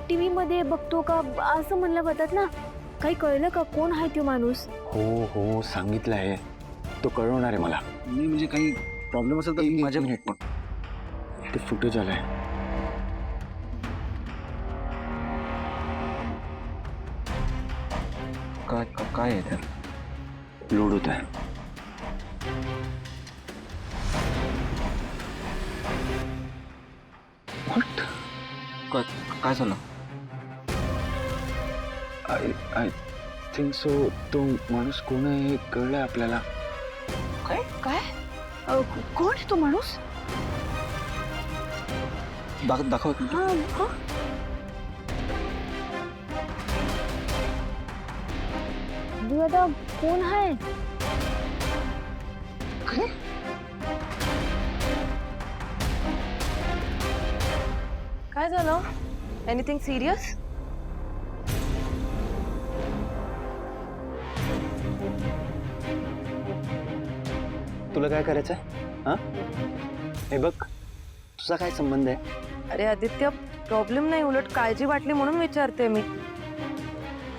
टीव्ही मध्ये बघतो का असं म्हणलं होतात ना? काही कळलं का कोण आहे तो माणूस? हो सांगितलं आहे, तो कळवणार आहे मला. मी म्हणजे काही प्रॉब्लेम असेल तर माझ्या मिनिट पण ते फुटेज आलंय. काय आहे त्यात? लोड होत आहे. काय झालं? आय थिंक सो तो माणूस कोण आहे हे कळलंय आपल्याला. काय? कोण आहे तो माणूस? दाखव एक मिनिट. हा हा दादा कोण आहे? काय झालं? Anything serious? तुला काय करायचंय? हा, हे बघ, तुझा काय संबंध आहे? अरे आदित्य, प्रॉब्लेम नाही, उलट काळजी वाटली म्हणून विचारते मी.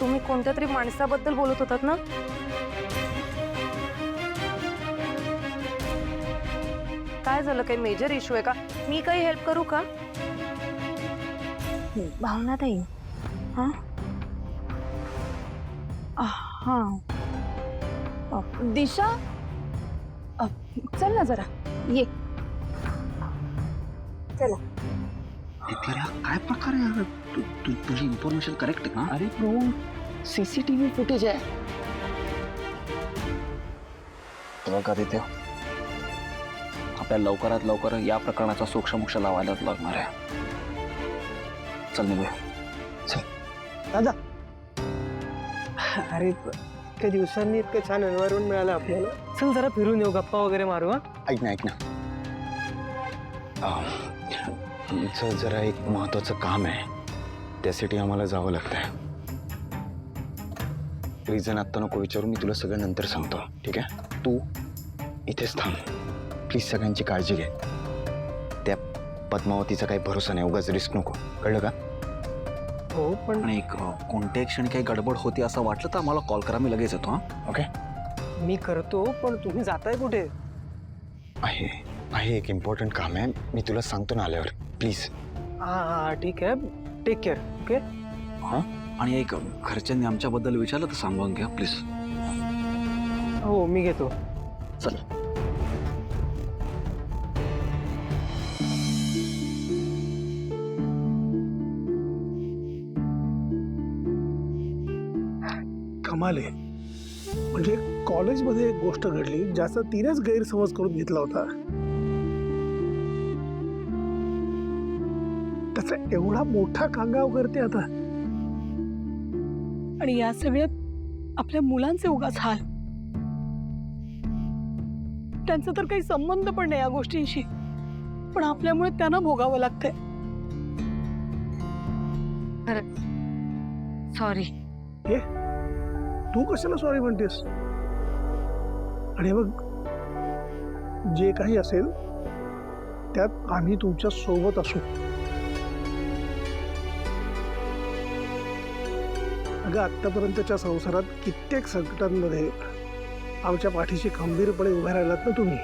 तुम्ही कोणत्या तरी माणसाबद्दल बोलत होतात ना? काय झालं? काही मेजर इश्यू आहे का? मी काही हेल्प करू का? भावनाताई. हा हा दिशा, चल ना जरा ये. चला. काय प्रकार आहे? तुझी इन्फॉर्मेशन करेक्ट आहे का? अरे ब्रो, सीसीटीव्ही फुटेज आहे. बघ आदित्य, आपल्याला लवकरात लवकर या प्रकरणाचा सोक्षमोक्ष लावायलाच लागणार आहे. चल निघूया. दादा, अरे इतक्या दिवसांनी इतकं छान एन्व्हायरमेंट मिळालं आपल्याला. चल जरा फिरून येऊ, गप्पा वगैरे मारू. हा, ऐक ना, आमचं जरा एक महत्वाचं काम आहे, त्यासाठी आम्हाला जावं लागतंय. रिझन आत्ता नको विचारू, मी तुला सगळं नंतर सांगतो, ठीक आहे? तू इथेच थांब प्लीज. सगळ्यांची काळजी घे. त्या पद्मावतीचा काही भरोसा नाही, उगाच रिस्क नको, कळलं का? हो पण आणि कोणत्याही क्षणी काही गडबड होती असं वाटलं तर आम्हाला कॉल करा, मी लगेच येतो. हा, ओके? मी करतो, पण तुम्ही जाताय कुठे? आहे एक इम्पॉर्टंट काम आहे, मी तुला सांगतो ना आल्यावर, प्लीज. हा हा ठीक आहे, टेक केअर. ओके. हा, आणि एक घरच्यांनी आमच्याबद्दल विचारलं तर सांगून घ्या प्लीज. हो मी घेतो. चल. कमाल आहे. म्हणजे कॉलेजमध्ये एक गोष्ट घडली ज्याचा तिनेच गैरसमज करून घेतला होता. त्याचा एवढा मोठा कांगाव करते आता. आणि या सगळ्यात आपल्या मुलांचे उगाच हाल. त्यांचा तर काही संबंध पण नाही या गोष्टींशी, पण आपल्यामुळे त्यांना भोगावं लागतंय. सॉरी. तू कशाला सॉरी म्हणतेस? आणि बघ, जे काही असेल त्यात आम्ही तुमच्या सोबत असू. अगं, आतापर्यंतच्या संसारात कित्येक संकटांमध्ये आमच्या पाठीशी खंबीरपणे उभ्या राहिलात ना तुम्ही.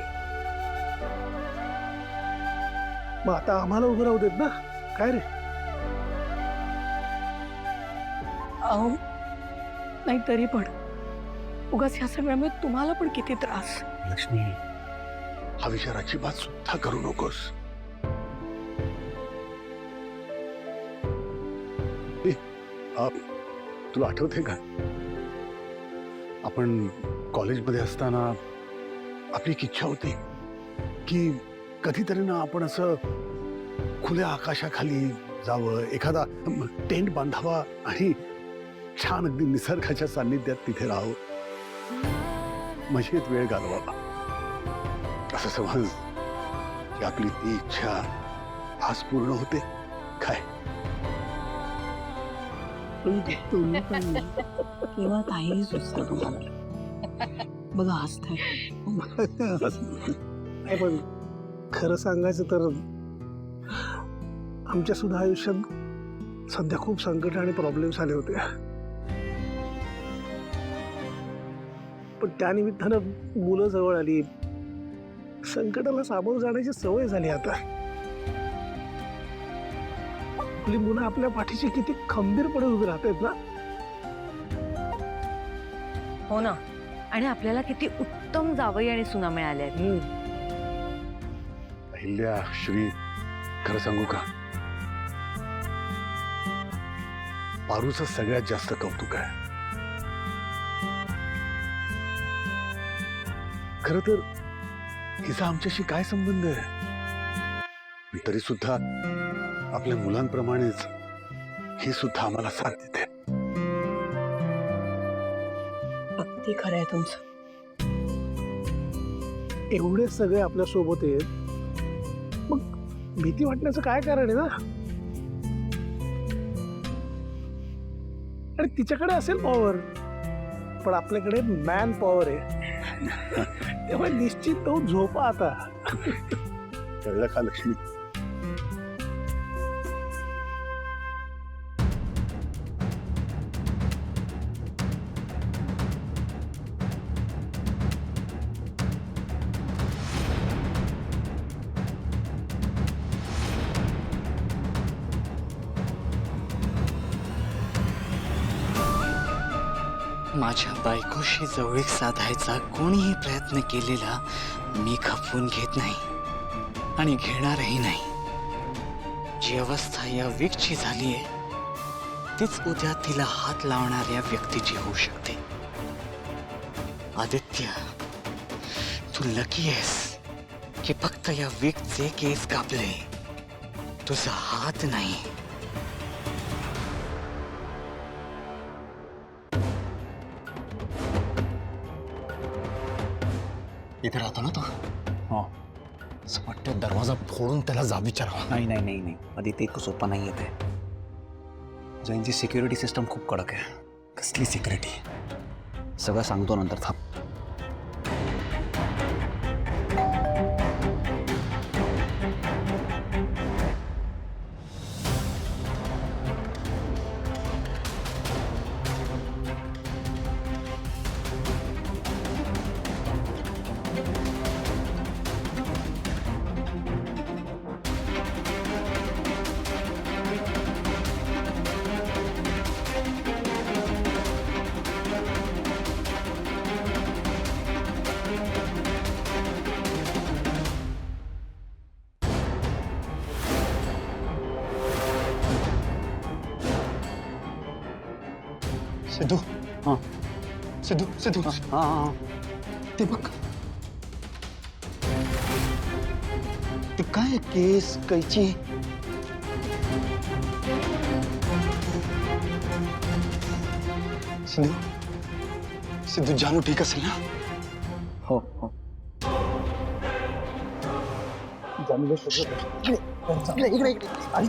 मग आता आम्हाला उभं राहू देत ना. काय रे? अहो नाही, तरी पण उगाच ह्या सगळ्यामुळे तुम्हाला पण किती त्रास. लक्ष्मी, हा विचार अजिबात सुद्धा करू नकोस. तुला आठवते का, आपण कॉलेजमध्ये असताना आपली एक इच्छा होती की कधीतरी ना आपण असं खुल्या आकाशाखाली जावं, एखादा टेंट बांधावा आणि छान अगदी निसर्गाच्या सान्निध्यात तिथे राहावं, मजेत वेळ घालवावा. असं समज की आपली ती इच्छा आज पूर्ण होते काय? किंवा काहीही सुचतं तुम्हाला. बघा हसताय. नाही, पण खरं सांगायचं तर आमच्या सुद्धा आयुष्यात सध्या खूप संकट आणि प्रॉब्लेम्स आले होते. पण त्यानिमित्तानं मुलं जवळ आली, संकटाला सामोरं जाण्याची सवय झाली. आता आपली मुलं आपल्या पाठीशी किती खंबीरपणे उभी राहतात ना. हो ना. आणि आपल्याला किती उत्तम जावई आणि सुना मिळाल्या. अहिल्या, श्री, खरं सांगू का, पारूचं सगळ्यात जास्त कौतुक आहे. खरं तर हिचा आमच्याशी काय संबंध आहे? तरी सुद्धा आपल्या मुलांप्रमाणेच ही सुद्धा आम्हाला साथ देते. अगदी खरं आहे तुमचं. एवढे सगळे आपल्या सोबत आहेत, मग भीती वाटण्याचं काय कारण आहे ना? आणि तिच्याकडे असेल पॉवर, पण आपल्याकडे मॅन पॉवर आहे. तेव्हा निश्चित तो झोपा आता. कळलं का लक्ष्मी? माझ्या बायकोशी जवळीक साधायचा कोणीही प्रयत्न केलेला मी खपवून घेत नाही आणि घेणारही नाही. जी अवस्था या वीकची झालीये तीच उद्या तिला हात लावणाऱ्या व्यक्तीची होऊ शकते. आदित्य, तू लकी आहेस की फक्त या वीकचे केस कापले, तुझा हात नाही. इथे राहतो ना तू? हो. असं वाटतं दरवाजा फोडून त्याला जाब विचारावा. नाही नाही नाही नाही आदित्य, इतकं सोपं नाही येते. जैनची सिक्युरिटी सिस्टम खूप कडक आहे. कसली सिक्युरिटी? सगळं सांगतो नंतर, थांब. सिद्धू. हां. सिद्धू सिद्धू. हां. ते बघ, ते काय केस कैची? सिद्धू, सिद्धू जानू ठीक असेल ना? हो हो. जानूला शोधत आहे. इकडे इकडे. आणि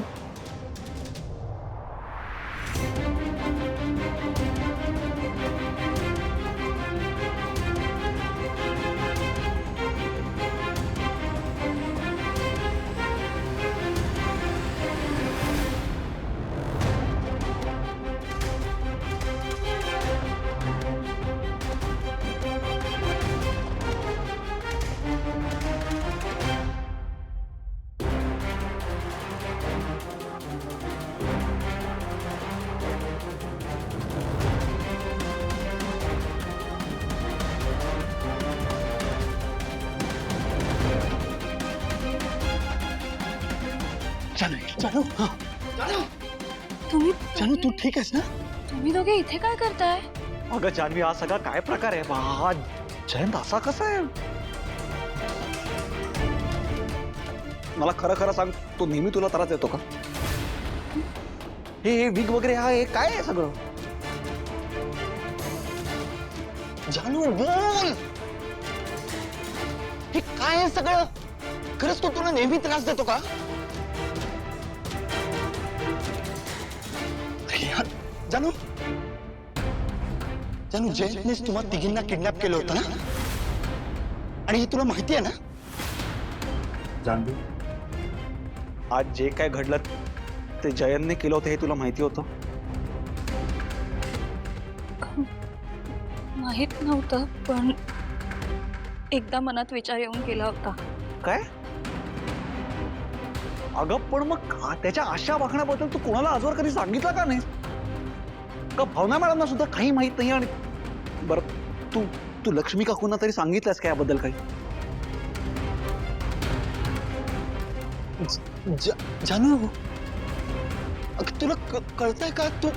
जानू, जानू, हाँ. तुम्ही जानू तू ठीक आहेस ना? तुम्ही दोघे इथे काय करताय? अगं जान्हवी, हा सगळा काय प्रकार आहे? हा जयंत असा कसा आहे? मला खरं खरं सांग, तो नेहमी तुला त्रास देतो का? हे विग वगैरे हा हे काय आहे सगळं? जानू बोल, हे काय आहे सगळं? खरंच तो तुला नेहमी त्रास देतो का? यार, जानू, जानू जयंतनेच तुम्हा तिघींना किडनॅप केलं होतं ना? आणि हे तुला माहिती आहे ना? जान्हवी, आज जे काय घडलं ते जयंतने केलं होतं हे तुला माहिती होतं? माहित नव्हतं, पण एकदा मनात विचार येऊन गेला होता. काय? अगं पण मग त्याच्या अशा वागण्याबद्दल तू कोणाला आजवर कधी सांगितलं का नाही? का भावना मॅडमना सुद्धा काही माहित नाही? आणि बरं तू तू लक्ष्मी काकूंना तरी सांगितलंस का याबद्दल काही? जानू, तुला कळतंय का? तू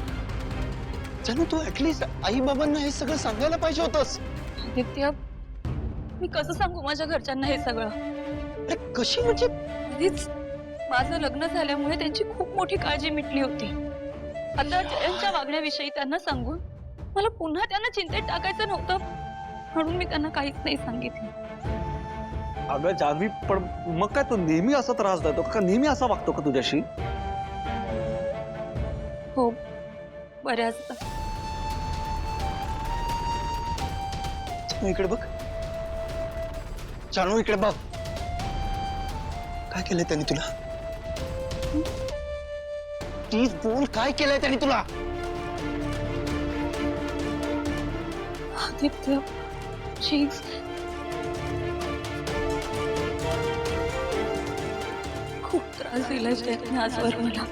जानू, तू ऍटलीस्ट आई बाबांना हे सगळं सांगायला पाहिजे होतंस. आदित्य, मी कसं सांगू माझ्या घरच्यांना हे सगळं? अरे कशी म्हणजे? माझं लग्न झाल्यामुळे त्यांची खूप मोठी काळजी मिटली होती. आता जयंतच्या वागण्याविषयी त्यांना सांगून मला पुन्हा त्यांना चिंतेत टाकायचं नव्हतं, म्हणून मी त्यांना काहीच नाही सांगितलं. अगं जान्हवी, पण मग काय तू नेहमी असा त्रास देतो का? नेहमी असा वागतो का तुझ्याशी? हो, बऱ्याचदा. इकडे बघ जानू, इकडे बघ. काय केलंय त्यांनी तुला? प्लीज बोल, काय केलंय त्यांनी तुला? आदित्य, प्लीज. खूप त्रास दिलाय त्याने आजवर मला.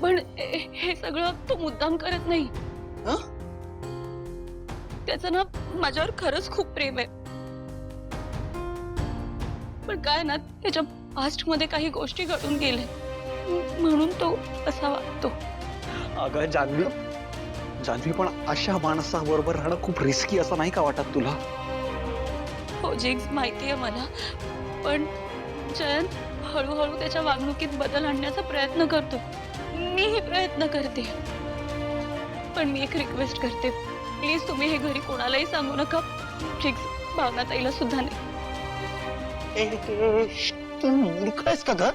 पण हे सगळं तो मुद्दाम करत नाही. त्याचं ना माझ्यावर खरंच खूप प्रेम आहे. पण काय ना, त्याच्या पास्ट मध्ये काही गोष्टी घडून गेल्या, म्हणून तो असा वागतो. अगं जान्हवी, पण अशा माणसाबरोबर राहणं खूप रिस्की असं नाही का वाटत तुला? हो जिग्स, माहितीये मला. पण जयंत हळूहळू त्याच्या वागणुकीत बदल आणण्याचा प्रयत्न करतो. मीही प्रयत्न करते. पण मी एक रिक्वेस्ट करते, प्लीज तुम्ही हे घरी कोणालाही सांगू नका. जिग्स, भावना ताईला सुद्धा नाही. तू मूर्ख आहेस का ग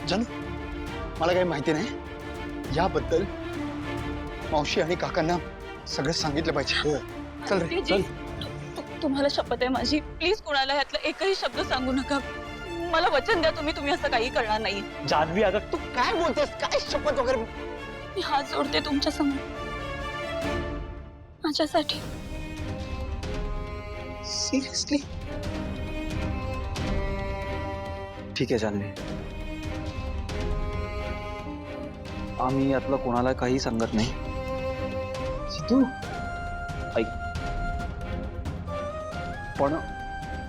जानू? मला काही माहिती नाही याबद्दल. मावशी आणि काकांना सगळं सांगितलं पाहिजे. चल रे, चल. तुम्हाला शपथ आहे माझी, प्लीज कोणाला यातला एकही शब्द सांगू नका. मला वचन द्या, तुम्ही असं काही करणार नाही. जान्हवी, अगं तू काय बोलतेस? काय शपथ वगैरे? मी हात जोडते तुमच्या समोर, माझ्यासाठी. सिरियसली? ठीक आहे जान्हवी, आम्ही यातलं कोणाला काही सांगत नाही. तू ऐक, पण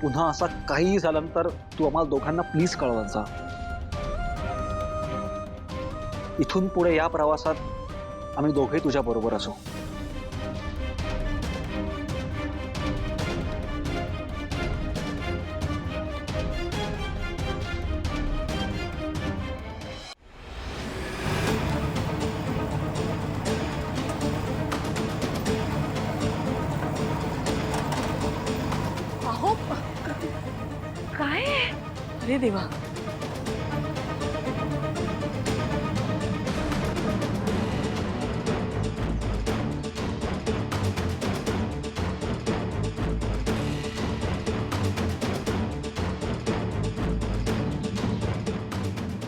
पुन्हा असा काही झालं तर तू आम्हाला दोघांना प्लीज कळवत जा. इथून पुढे या प्रवासात आम्ही दोघे तुझ्या बरोबर असू. अहो, काय? अरे देवा.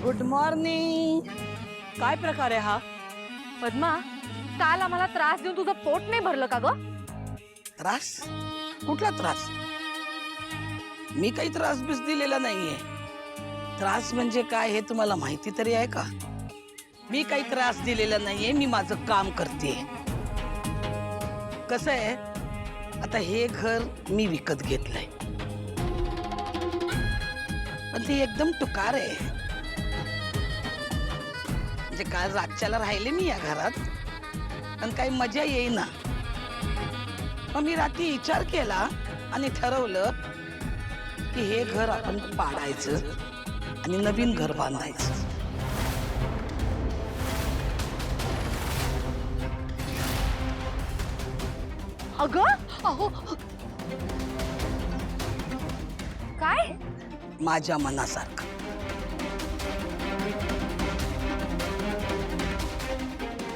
Good morning. काय प्रकार आहे हा? पद्मा, काल आम्हाला त्रास देऊन तुझं पोट नाही भरलं का ग? त्रास? कुठला त्रास? मी काही त्रास बीस दिलेला नाहीये. त्रास म्हणजे काय हे तुम्हाला माहिती तरी आहे का? मी काही त्रास दिलेला नाहीये, मी माझं काम करते. कसं आहे, आता हे घर मी विकत घेतलंय, पण ते एकदम टुकार आहे. म्हणजे काल रातच्याला राहिले मी या घरात, पण काही मजा येईना. मग मी रात्री विचार केला आणि ठरवलं की हे घर आपण पाडायचं आणि नवीन घर बांधायचं. अगं, अहो, काय? माझ्या मनासारखं.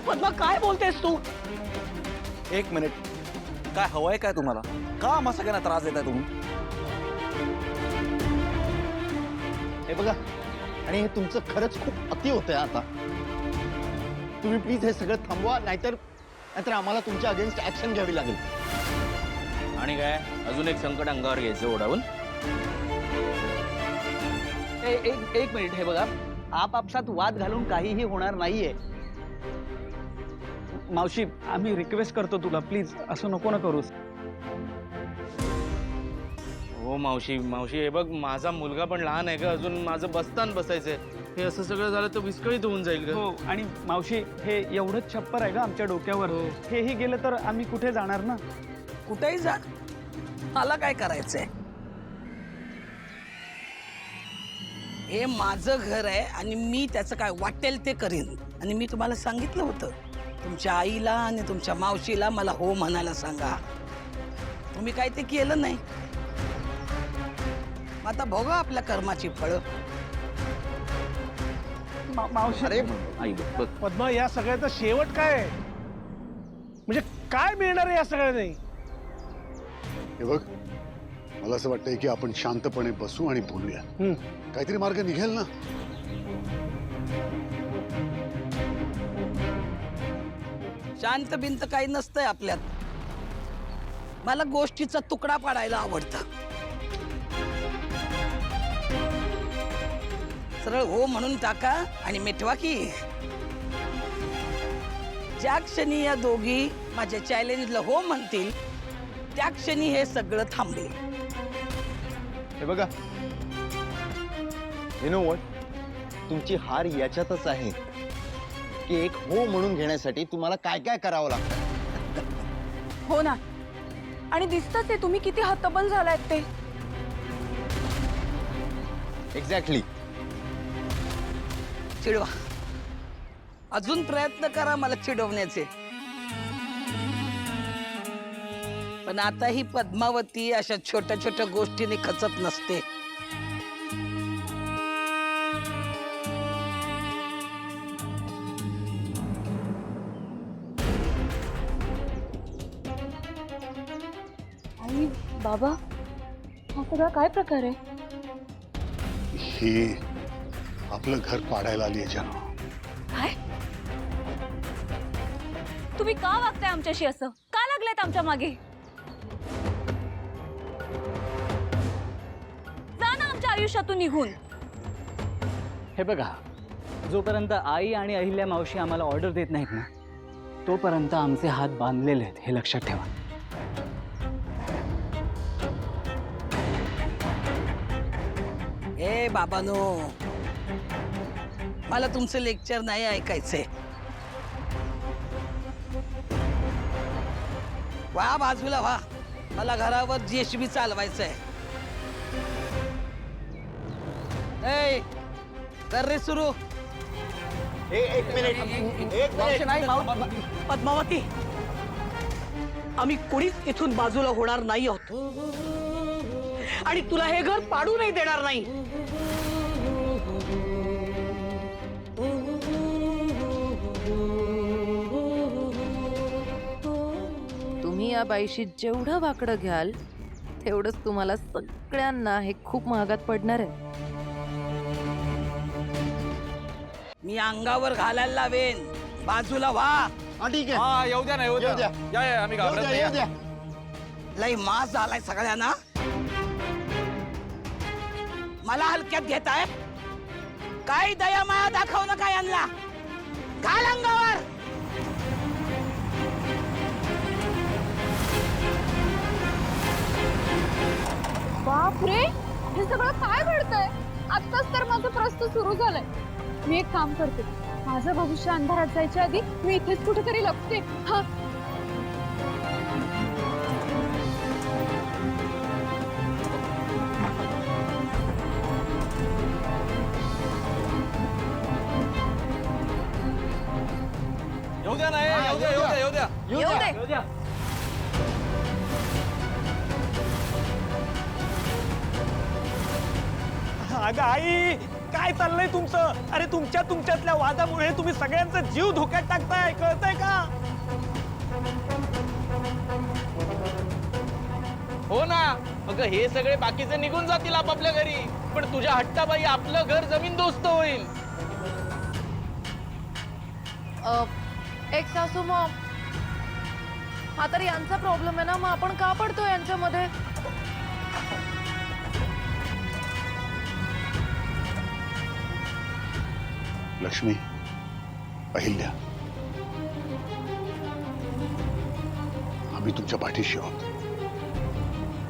पद्मा, काय बोलतेस तू? एक मिनिट, काय हवंय काय तुम्हाला? का आम्हा सगळ्यांना त्रास देताय तुम्ही? हे बघा, आणि हे तुमचं खरंच खूप अति होतंय आता. तुम्ही प्लीज हे सगळं थांबवा, नाहीतर आम्हाला तुमच्या अगेन्स्ट ऍक्शन घ्यावी लागेल. आणि काय, अजून एक संकट अंगावर घ्यायचं ओढावून? एक मिनिट, हे बघा, आपापसात वाद घालून काहीही होणार नाहीये. मावशी, आम्ही रिक्वेस्ट करतो तुला, प्लीज असं नको ना करूस. हो मावशी, मावशी हे बघ, माझा मुलगा पण लहान आहे का, अजून माझं बसतान बसायचंय. हे असं सगळं झालं तर विस्कळीत होऊन जाईल का? हो, आणि मावशी, हे एवढंच छप्पर आहे का आमच्या डोक्यावर? हेही गेलं तर आम्ही कुठे जाणार ना? कुठेही जा, मला काय करायचंय? हे माझं घर आहे आणि मी त्याचं काय वाटेल ते करीन. आणि मी तुम्हाला सांगितलं होतं, तुमच्या आईला आणि तुमच्या मावशीला मला हो म्हणायला सांगा. तुम्ही काय ते केलं नाही. आता भोगा आपल्या कर्माची फळं. मावशी, अरे आई बघ, पद्मा, या सगळ्याचा शेवट काय आहे? म्हणजे काय मिळणार आहे या सगळ्याने? हे बघ, मला असं वाटतंय की आपण शांतपणे बसू आणि बोलूया. काहीतरी मार्ग निघेल ना. शांत बिंत काही नसतंय आपल्यात. मला गोष्टीचा तुकडा पाडायला आवडतं. सरळ हो म्हणून टाका आणि मिटवा की. ज्या क्षणी या दोघी माझ्या चॅलेंजला हो म्हणतील त्या क्षणी हे सगळं थांबेल. हे बघा, यू नो व्हॉट, तुमची हार याच्यातच आहे की एक हो म्हणून घेण्यासाठी तुम्हाला काय काय करावं लागतं. हो ना, आणि दिसतच आहे तुम्ही किती हतबल झालात ते. एक्झॅक्टली. चिडवा, अजून प्रयत्न करा मला चिडवण्याचे. पण आता ही पद्मावती अशा छोट्या छोट्या गोष्टीने खचत नसते. आई, बाबा, हा सगळा काय प्रकार आहे? ही आपलं घर पाडायला आली आहे जानू. काय? तुम्ही का वागताय आमच्याशी असं? का लागलात आमच्या मागे? जा ना आमच्या आयुष्यातून निघून. हे बघा, जोपर्यंत आई आणि अहिल्या मावशी आम्हाला ऑर्डर देत नाहीत ना, तोपर्यंत आमचे हात बांधलेले आहेत, हे लक्षात ठेवा. ए बाबानो, मला तुमचं लेक्चर नाही ऐकायचंय. वा बाजूला व्हा, मला घरावर जेसीबी चालवायचंय. ए, कर रे सुरू. एक मिनिट. पद्मावती, आम्ही कोणीच इथून बाजूला होणार नाही आहोत आणि तुला हे घर पाडू नाही देणार नाही. तुम्ही या बाईशी जेवढं वाकडं घ्याल तेवढंच तुम्हाला सगळ्यांना हे खूप महागात पडणार आहे. मी अंगावर घालायला लावेन. बाजूला व्हा. ठीक आहे. हा, येऊ द्या ना, येऊ द्या. येऊ द्या. या, आम्ही घाबरत नाही. येऊ द्या. लय मास झालाय सगळ्यांना. मला हलक्यात घेताय. काय दया माया दाखव ना काय यांना. घाल अंगावर. बापरे, हे सगळं काय घडतंय? आत्ताच तर माझं प्रस्तुत सुरू झालंय. मी एक काम करते, माझं भविष्य अंधारात जायच्या आधी मी इथेच कुठेतरी लपते. हा, येऊ द्या ना, येऊ द्या, येऊ द्या, येऊ द्या. येऊ दे. अगं आई, काय चाललंय तुमचं? अरे तुमच्यातल्या वादामुळे तुम्ही सगळ्यांचा जीव धोक्यात टाकताय, कळतंय का? हो ना, अगं हे सगळे बाकीचे निघून जातील आपापल्या घरी, पण तुझ्या हट्टाबाई आपलं घर जमीनदोस्त होईल. एक सासू, मग हा तर यांचा प्रॉब्लेम आहे ना, मग आपण का पडतो यांच्यामध्ये? लक्ष्मी, अहिल्या, आम्ही तुमच्या पाठीशी आहोत.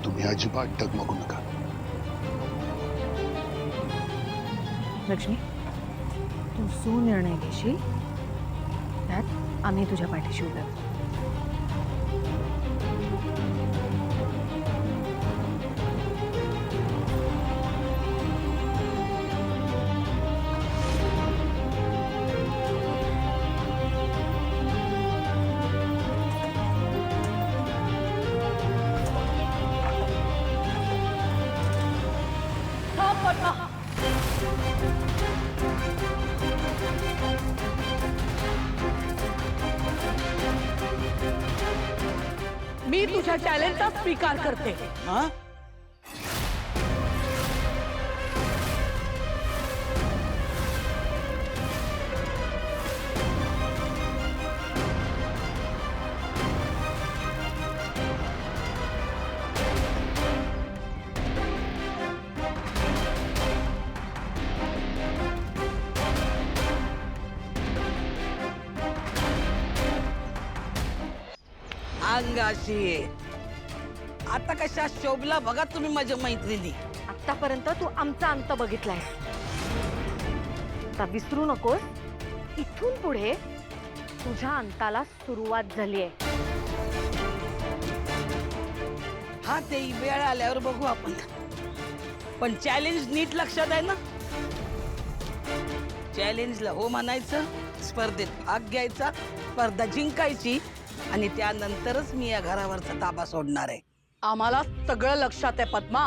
तुम्ही अजिबात डगमगू नका. लक्ष्मी, तू जो निर्णय घेशील त्यात आम्ही तुझ्या पाठीशी उभे आहोत. मी तुझ्या चॅलेंजचा स्वीकार करते. हा अंगाशी आता कशा शोभला बघा तुम्ही माझ्या मैत्रिणी. आतापर्यंत तू आमचा अंत बघितलाय, आता विसरू नकोस. इथून पुढे तुझ्या अंताला सुरुवात झाली आहे. हा ते वेळ आल्यावर बघू आपण. पण चॅलेंज नीट लक्षात आहे ना. चॅलेंजला हो म्हणायचं, स्पर्धेत भाग घ्यायचा, स्पर्धा जिंकायची आणि त्यानंतरच मी या घरावरचा ताबा सोडणार आहे. आम्हाला सगळं लक्षात आहे पद्मा.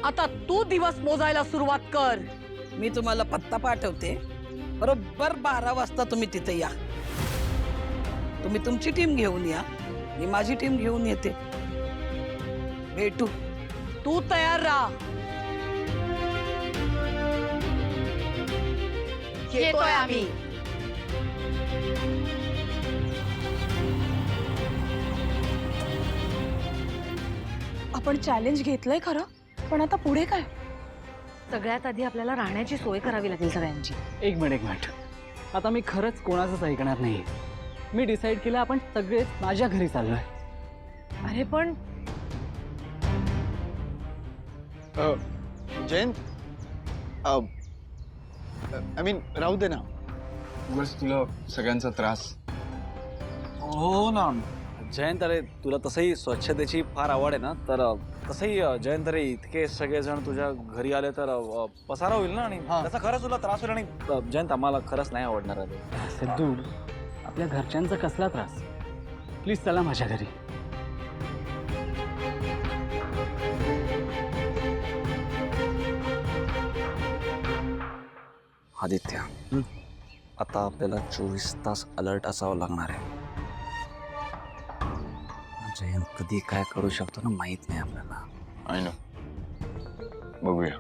आता तू दिवस मोजायला सुरुवात कर. मी तुम्हाला पत्ता पाठवते. बरोबर 12 वाजता तुम्ही तिथे या. तुम्ही तुमची टीम घेऊन या, मी माझी टीम घेऊन येते. भेटू. तू तयार राहा. येतोय आम्ही. आपण चॅलेंज घेतलंय खरं, पण आता पुढे काय? सगळ्यात आधी आपल्याला राहण्याची सोय करावी लागेल सगळ्यांची. एक मिनिट. आता मी खरंच कोणाचंच ऐकणार नाही. मी डिसाईड केलं आपण सगळेच माझ्या घरी चाललोय. अरे पण जयंत, आय मीन राहू दे ना. उगाच तुला सगळ्यांचा त्रास. हो ना जयंत, अरे तुला तसंही स्वच्छतेची फार आवड आहे ना, तर तसंही जयंत रे इतके सगळेजण तुझ्या घरी आले तर पसारा होईल ना, आणि त्याचा खरंच तुला त्रास होईल. आणि जयंत आम्हाला खरंच नाही आवडणार आहे. सिद्धू, आपल्या घरच्यांचा कसला त्रास? प्लीज चला माझ्या घरी. आदित्य, आता आपल्याला 24 तास अलर्ट असावं लागणार आहे. जयंत कधी काय करू शकतो ना माहित नाही आपल्याला. I know. बघूया.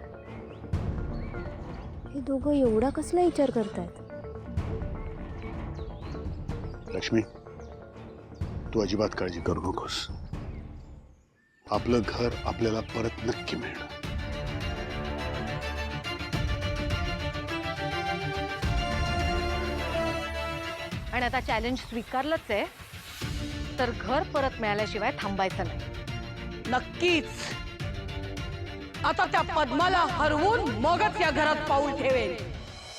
हे दोघं एवढा कसला विचार करतायत? लक्ष्मी, तू अजिबात काळजी करू नकोस. आपलं घर आपल्याला परत नक्की मिळणार. आणि आता चॅलेंज स्वीकारलंच आहे, तर घर परत मिळाल्याशिवाय थांबायचं नाही. नक्कीच. आता त्या पद्माला हरवून मगच या घरात पाऊल ठेवेल.